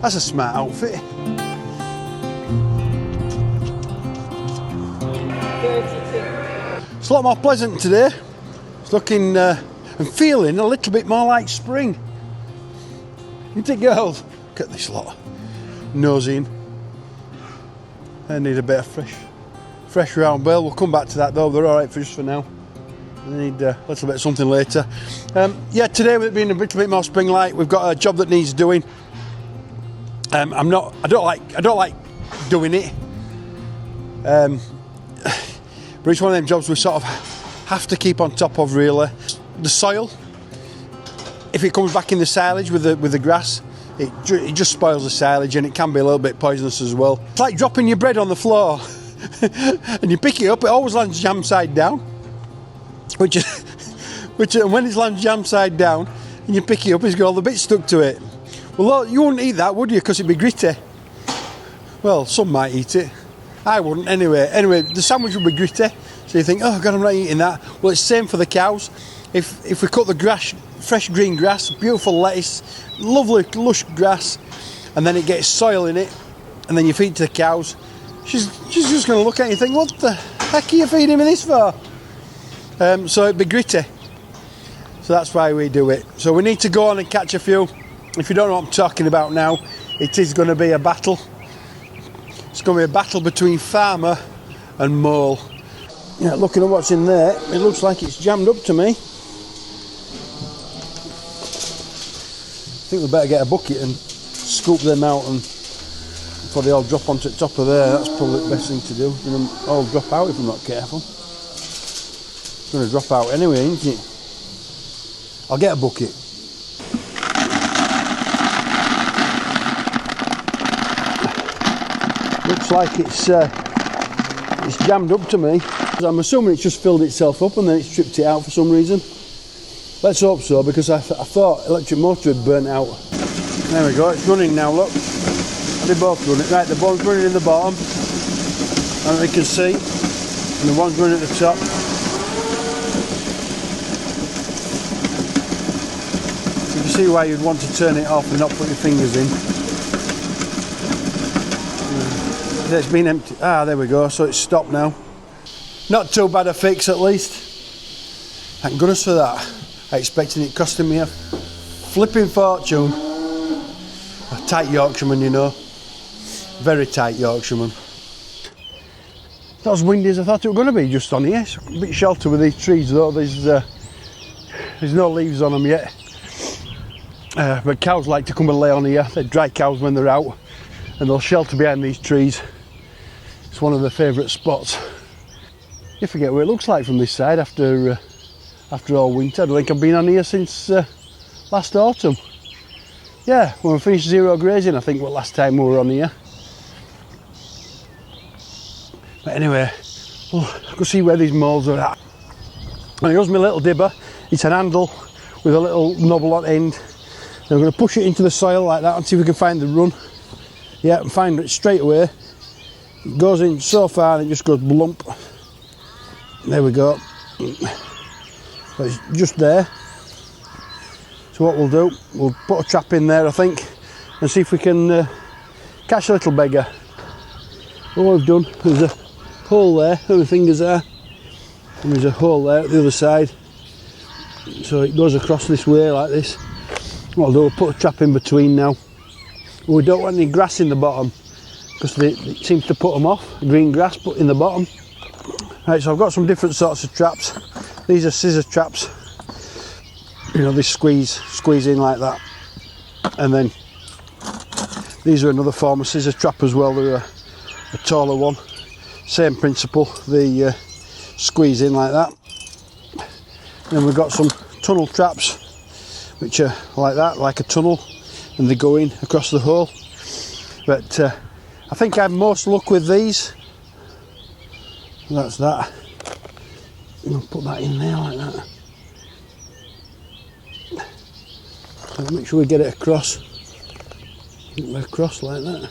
That's a smart outfit. 32. It's a lot more pleasant today. It's looking and feeling a little bit more like spring. Isn't it, girls? Look at this lot. Nosing. They need a bit of fresh round bale. We'll come back to that though. They're all right for just for now. They need a little bit of something later. Yeah, today with it being a little bit more spring-like, we've got a job that needs doing. I don't like doing it. But it's one of them jobs we sort of have to keep on top of, really. The soil, if it comes back in the silage with the grass, it just spoils the silage, and it can be a little bit poisonous as well. It's like dropping your bread on the floor and you pick it up, it always lands jam side down. Which when it's lands jam side down and you pick it up, it's got all the bits stuck to it. Well, you wouldn't eat that, would you? Because it'd be gritty. Well, some might eat it. I wouldn't anyway. Anyway, the sandwich would be gritty. So you think, oh God, I'm not eating that. Well, it's the same for the cows. If we cut the grass, fresh green grass, beautiful lettuce, lovely lush grass, and then it gets soil in it, and then you feed it to the cows, she's just going to look at you and think, what the heck are you feeding me this for? So it'd be gritty. So that's why we do it. So we need to go on and catch a few. If you don't know what I'm talking about now, it is going to be a battle. It's going to be a battle between farmer and mole. Yeah, looking at what's in there, it looks like it's jammed up to me. I think we better get a bucket and scoop them out and before they all drop onto the top of there. That's probably the best thing to do. And then all drop out if I'm not careful. It's going to drop out anyway, isn't it? I'll get a bucket. Looks like it's jammed up to me. I'm assuming it's just filled itself up and then it's tripped it out for some reason. Let's hope so, because I thought electric motor had burnt out. There we go, it's running now, look. They're both running. Right, the one's running in the bottom, and you can see, and the one's running at the top. You can see why you'd want to turn it off and not put your fingers in. It's been empty. Ah, there we go, so it's stopped now. Not too bad a fix, at least. Thank goodness for that. I expected it costing me a flipping fortune. A tight Yorkshireman, you know. Very tight Yorkshireman. Not as windy as I thought it was going to be just on here. It's a bit shelter with these trees though. There's no leaves on them yet. But cows like to come and lay on here. They're dry cows when they're out, and they'll shelter behind these trees. It's one of their favourite spots. You forget what it looks like from this side after all winter. I don't think I've been on here since last autumn. Yeah, when we finished zero grazing, I think was last time we were on here. But anyway, I can see where these moles are at. And here's my little dibber. It's an handle with a little knobble on the end. And I'm going to push it into the soil like that and see if we can find the run. Yeah, and find it straight away. It goes in so far and it just goes blump. There we go. But it's just there. So what we'll do, we'll put a trap in there, I think, and see if we can catch a little beggar. All we've done, there's a hole there, where my fingers are, and there's a hole there at the other side. So it goes across this way like this. What I'll do, we'll put a trap in between now. We don't want any grass in the bottom, because it seems to put them off, green grass put in the bottom. Right, so I've got some different sorts of traps. These are scissor traps. You know, they squeeze in like that. And then these are another form of scissor trap as well. They're a taller one. Same principle. They squeeze in like that. Then we've got some tunnel traps, which are like that, like a tunnel, and they go in across the hole. But I think I have most luck with these. That's that. I'll put that in there like that. So make sure we get it across. Across like that.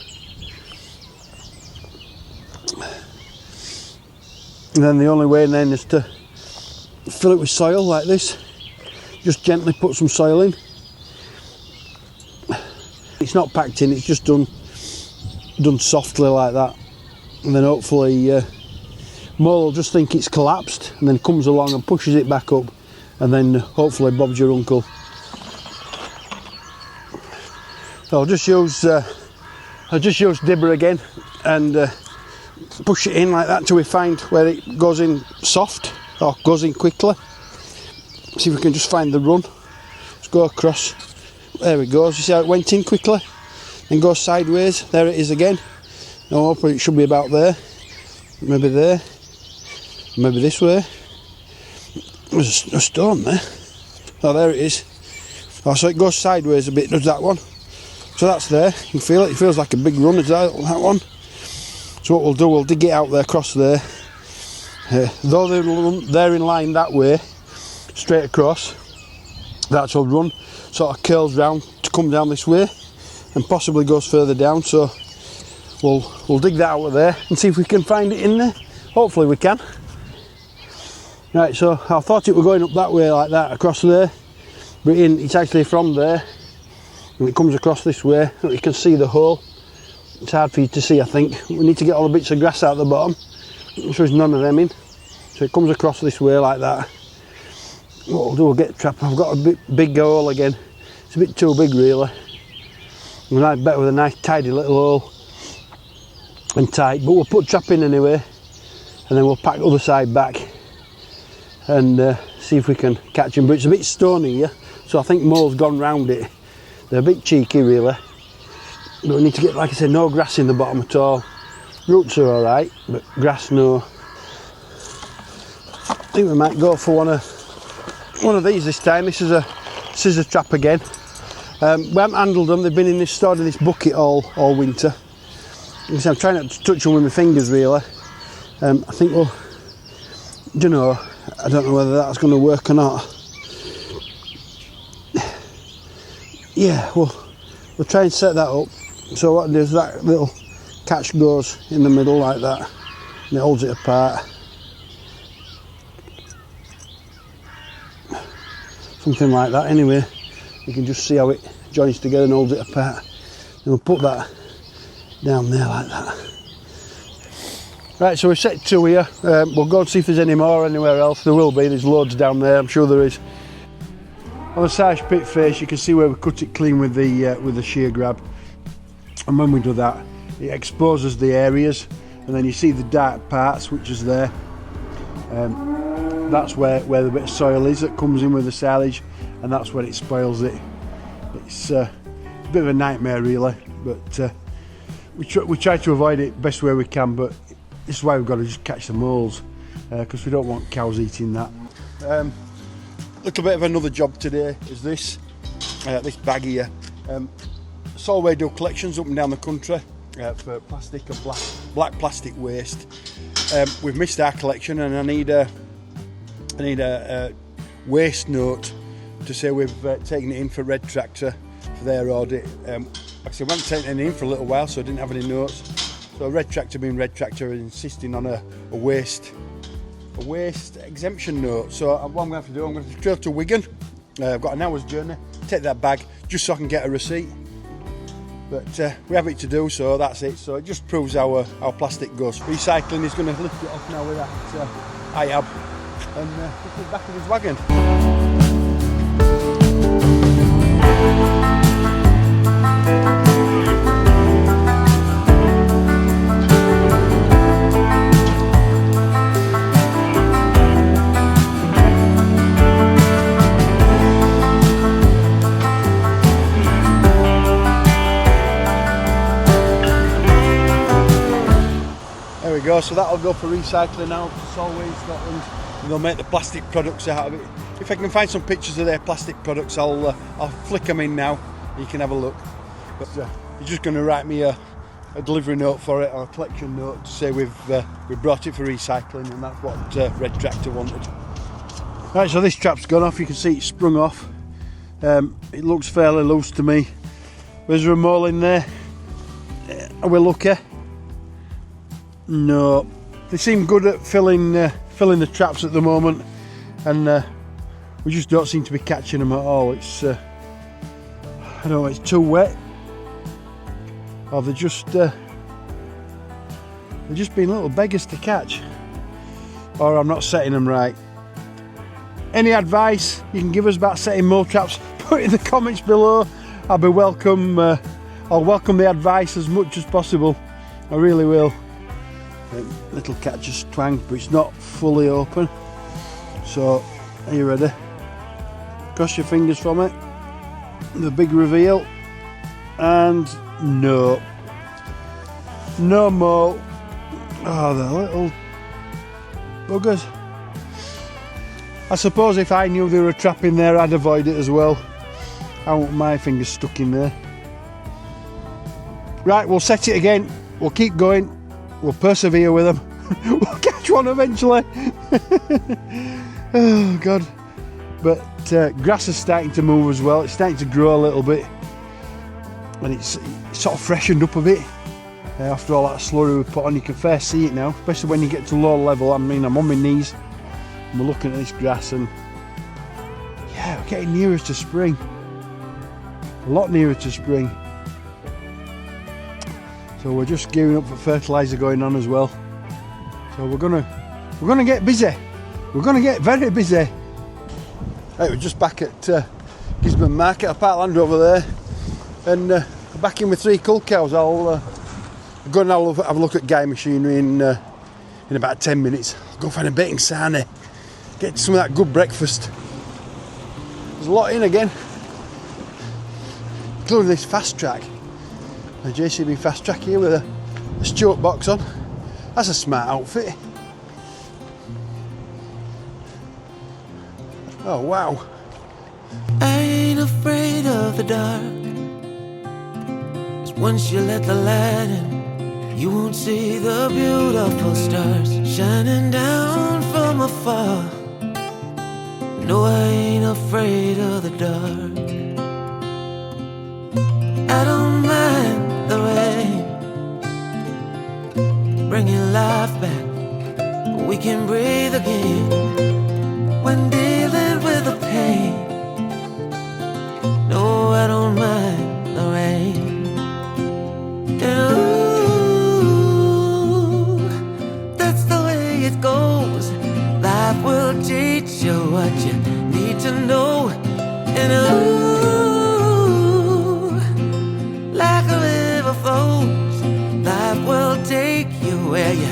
And then the only way then is to fill it with soil like this. Just gently put some soil in. it's not packed in, it's just done softly like that, and then hopefully Mo will just think it's collapsed and then comes along and pushes it back up, and then hopefully Bob's your uncle. So I'll just use dibber again and push it in like that till we find where it goes in soft or goes in quickly. See if we can just find the run. Let's go across. There it goes. You see how it went in quickly? Then goes sideways. There it is again. Now hopefully it should be about there. Maybe there. Maybe this way. There's a stone there. Oh, there it is. Oh, so it goes sideways a bit, does that one? So that's there. You can feel it. It feels like a big run, is that one? So what we'll do, we'll dig it out there, across there. Though they're in line that way, straight across, that will run, sort of curls round to come down this way, and possibly goes further down. So we'll dig that out of there and see if we can find it in there. Hopefully we can. Right, so I thought it were going up that way like that, across there, but it's actually from there, and it comes across this way. You can see the hole. It's hard for you to see, I think. We need to get all the bits of grass out the bottom, so there's none of them in. So it comes across this way like that. What we'll do, we'll get the trap. I've got a big hole again. It's a bit too big really. I'd better with a nice tidy little hole and tight, but we'll put trap in anyway, and then we'll pack the other side back and see if we can catch him. But it's a bit stony here, so I think Mo's gone round it. They're a bit cheeky really, but we need to get, like I said, no grass in the bottom at all. Roots are alright, but grass no. I think we might go for one of these this time. This is a scissor trap again. We haven't handled them. They've been stored in this bucket all winter. I'm trying not to touch them with my fingers really. I think I don't know whether that's going to work or not. Yeah, we'll try and set that up. So what does that little catch goes in the middle like that, and it holds it apart. Something like that anyway. You can just see how it joins together and holds it apart. And we'll put that down there like that. Right, so we've set two here. We'll go and see if there's any more anywhere else. There will be, there's loads down there, I'm sure there is. On the Silage pit face, you can see where we cut it clean with the shear grab. And when we do that, it exposes the areas, and then you see the dark parts, which is there. That's where the bit of soil is that comes in with the silage, and that's where it spoils it. It's a bit of a nightmare really, but we try to avoid it best way we can, but this is why we've got to just catch the moles, because we don't want cows eating that. Little bit of another job today is this bag here. Solway do collections up and down the country for plastic and black plastic waste. We've missed our collection, and I need a waste note to say we've taken it in for Red Tractor for their audit. Like I said, we haven't taken it in for a little while, so I didn't have any notes. So Red Tractor being Red Tractor is insisting on a waste exemption note. So what I'm going to have to do, I'm going to trail to Wigan. I've got an hour's journey, take that bag just so I can get a receipt. But we have it to do, so that's it. So it just proves how plastic goes. Recycling is going to lift it off now with that IAB and put it back in his wagon. So that'll go for recycling now to Solway in Scotland, and they'll make the plastic products out of it. If I can find some pictures of their plastic products, I'll flick them in now. You can have a look. But you're just going to write me a delivery note for it, or a collection note to say we've brought it for recycling, and that's what Red Tractor wanted. Right, so this trap's gone off. You can see it's sprung off. It looks fairly loose to me. Was there a mole in there? Are we lucky? No, they seem good at filling the traps at the moment, and we just don't seem to be catching them at all. It's I don't know, it's too wet, or they're just being little beggars to catch, or I'm not setting them right. Any advice you can give us about setting mole traps, put it in the comments below. I'll welcome the advice as much as possible. I really will. Little cat just twanged, but it's not fully open. So, are you ready? Cross your fingers from it. The big reveal. And no mole. Oh, the little buggers. I suppose if I knew there were a trap in there, I'd avoid it as well. I want my fingers stuck in there. Right, we'll set it again. We'll keep going. We'll persevere with them. We'll catch one eventually. Oh God. But grass is starting to move as well. It's starting to grow a little bit. And it's sort of freshened up a bit. After all that slurry we put on, you can fair see it now. Especially when you get to low level. I mean, I'm on my knees. And we're looking at this grass and yeah, we're getting nearer to spring. A lot nearer to spring. So we're just gearing up for fertilizer going on as well. So we're gonna get busy. We're gonna get very busy. Right, we're just back at Gisburn Market. I parked Land Rover there, and we're back in with 3 cull cows. I'll go and have a look at Guy machinery in about 10 minutes. I'll go find a baiting sarnie. Get some of that good breakfast. There's a lot in again, including this fast track. A JCB fast track here with a Stewart box on. That's a smart outfit. Oh wow. I ain't afraid of the dark, 'cause once you let the light in, you won't see the beautiful stars shining down from afar. No, I ain't afraid of the dark. I don't mind the rain, bringing life back. We can breathe again when dealing with the pain. No, I don't mind the rain. And ooh, that's the way it goes. Life will teach you what you need to know. And ooh, like a river flows, life will take you where you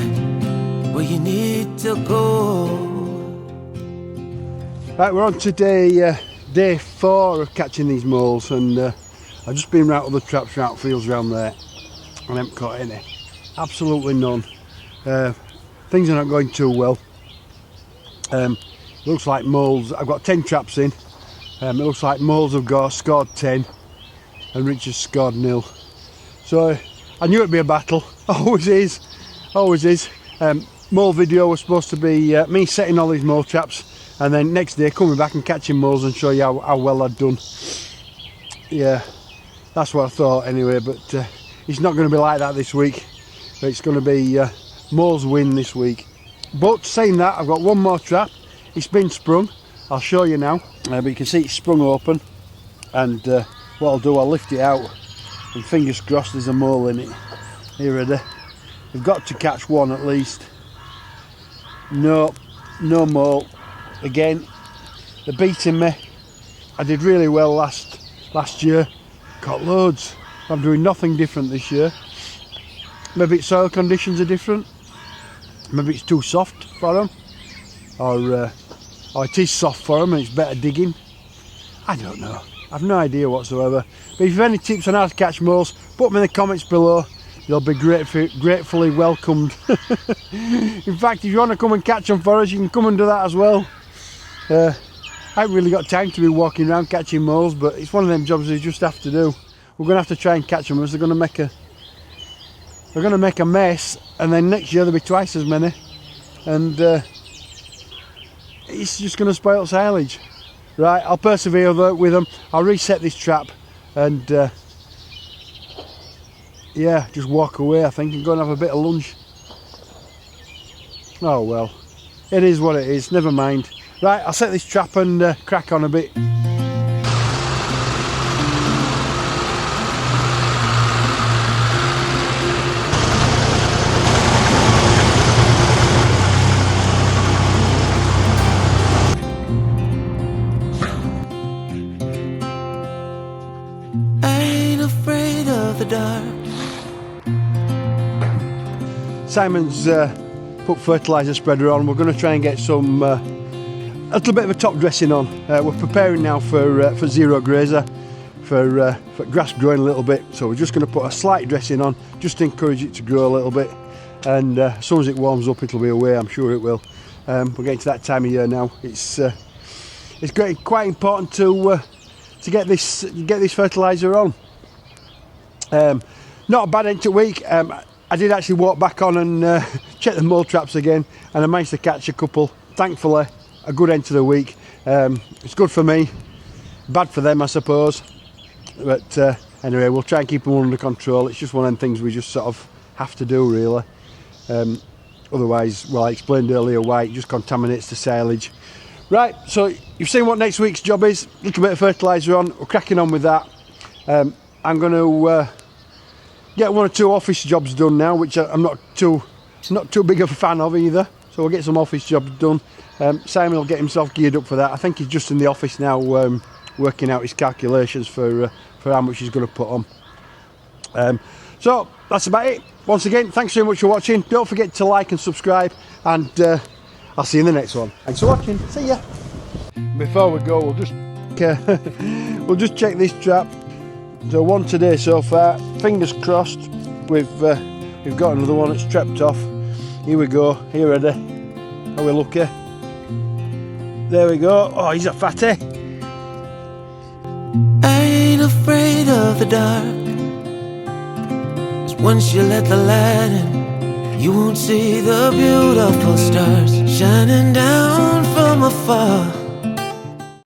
need to go. Right, we're on to day 4 of catching these moles, and I've just been round other traps, round fields around there, and I haven't caught any. Absolutely none. Things are not going too well. Looks like moles. I've got 10 traps in. It looks like moles have scored 10, and Richard's scored 0. So I knew it'd be a battle. Always is. Always is. Mole video was supposed to be me setting all these mole traps, and then next day coming back and catching moles and show you how well I'd done. Yeah, that's what I thought anyway, but it's not going to be like that this week. It's going to be moles win this week. But saying that, I've got one more trap. It's been sprung. I'll show you now. But you can see it's sprung open, and what I'll do, I'll lift it out, and fingers crossed there's a mole in it. Are you ready? We've got to catch one at least. No mole. Again, they're beating me. I did really well last year. Caught loads. I'm doing nothing different this year. Maybe soil conditions are different. Maybe it's too soft for them, or it is soft for them and it's better digging. I don't know. I've no idea whatsoever. But if you have any tips on how to catch moles, put them in the comments below. You'll be gratefully welcomed. In fact, if you want to come and catch them for us, you can come and do that as well. I haven't really got time to be walking around catching moles, but it's one of them jobs you just have to do. We're going to have to try and catch them, as they're going to make a mess, and then next year there'll be twice as many, and it's just going to spoil silage. Right, I'll persevere with them. I'll reset this trap, and yeah, just walk away, I think, and go and have a bit of lunch. Oh well, it is what it is, never mind. Right, I'll set this trap and crack on a bit. Simon's put fertiliser spreader on. We're going to try and get some a little bit of a top dressing on. We're preparing now for zero grazer, for grass growing a little bit. So we're just going to put a slight dressing on, just to encourage it to grow a little bit. And as soon as it warms up, it'll be away. I'm sure it will. We're getting to that time of year now. It's getting quite important to get this fertiliser on. Not a bad end to week. I did actually walk back on and check the mole traps again, and I managed to catch a couple. Thankfully, a good end to the week. It's good for me, bad for them, I suppose. But anyway, we'll try and keep them under control. It's just one of them things we just sort of have to do, really. Otherwise, well, I explained earlier why it just contaminates the silage. Right, so you've seen what next week's job is. A little bit of fertiliser on. We're cracking on with that. I'm going to get 1 or 2 office jobs done now, which I'm not too big of a fan of either. So we'll get some office jobs done. Simon will get himself geared up for that. I think he's just in the office now, working out his calculations for how much he's going to put on. So that's about it. Once again, thanks so much for watching. Don't forget to like and subscribe, and I'll see you in the next one. Thanks for watching. See ya. Before we go, we'll just check this trap. So 1 today so far. Fingers crossed. We've got another one that's trapped off. Here we go. Here ready. Are we lucky? There we go. Oh, he's a fatty. I ain't afraid of the dark. 'Cause once you let the light in, you won't see the beautiful stars shining down from afar.